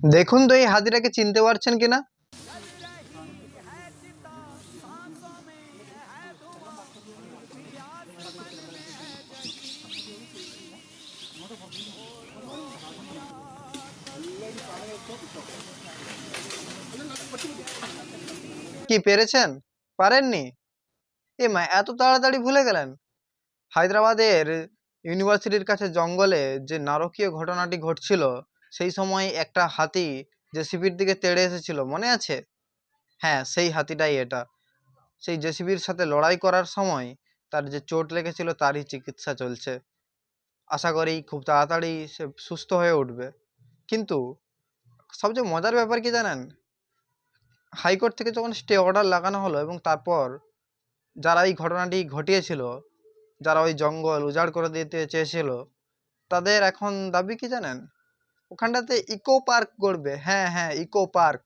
দেখুন তো এই হাতিটাকে চিনতে পারছেন কিনা। কি পেরেছেন? পারেননি? এ মা, এত তাড়াতাড়ি ভুলে গেলেন? হায়দ্রাবাদের ইউনিভার্সিটির কাছে জঙ্গলে যে নারকীয় ঘটনাটি ঘটছিল, সেই সময় একটা হাতি জেসিবির দিকে তেড়ে এসেছিল, মনে আছে? হ্যাঁ, সেই হাতিটাই এটা। সেই জেসিবির সাথে লড়াই করার সময় তার যে চোট লেগেছিল তারই চিকিৎসা চলছে। আশা করি খুব তাড়াতাড়ি সে সুস্থ হয়ে উঠবে। কিন্তু সবচেয়ে মজার ব্যাপার কি জানেন? হাইকোর্ট থেকে যখন স্টে অর্ডার লাগানো হলো এবং তারপর যারা এই ঘটনাটি ঘটিয়েছিল, যারা ওই জঙ্গল উজাড় করে দিতে চেয়েছিল, তাদের এখন দাবি কি জানেন? ওখানটাতে ইকো পার্ক করবে। হ্যাঁ হ্যাঁ, ইকো পার্ক।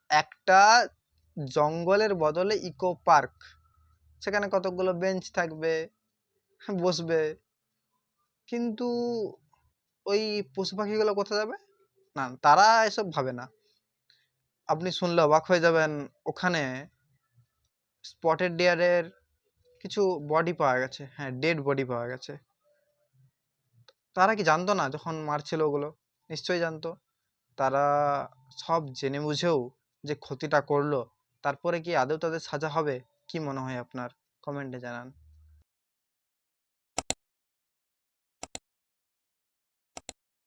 একটা জঙ্গলের বদলে ইকো পার্ক। সেখানে কতগুলো বেঞ্চ থাকবে, বসবে। কিন্তু ওই পশু পাখিগুলো কোথায় যাবে? না, তারা এসব ভাবে না। আপনি শুনলে অবাক হয়ে যাবেন, ওখানে স্পটেড ডিয়ারের কিছু বডি পাওয়া গেছে। হ্যাঁ, ডেড বডি পাওয়া গেছে। তারা কি জানতো না যখন মারছিল ওগুলো? নিশ্চয়ই জানতো। তারা সব জেনে বুঝেও যে ক্ষতিটা করলো, তারপরে কি আদৌ তাদের সাজা হবে? কি মনে হয় আপনার? কমেন্টে জানান।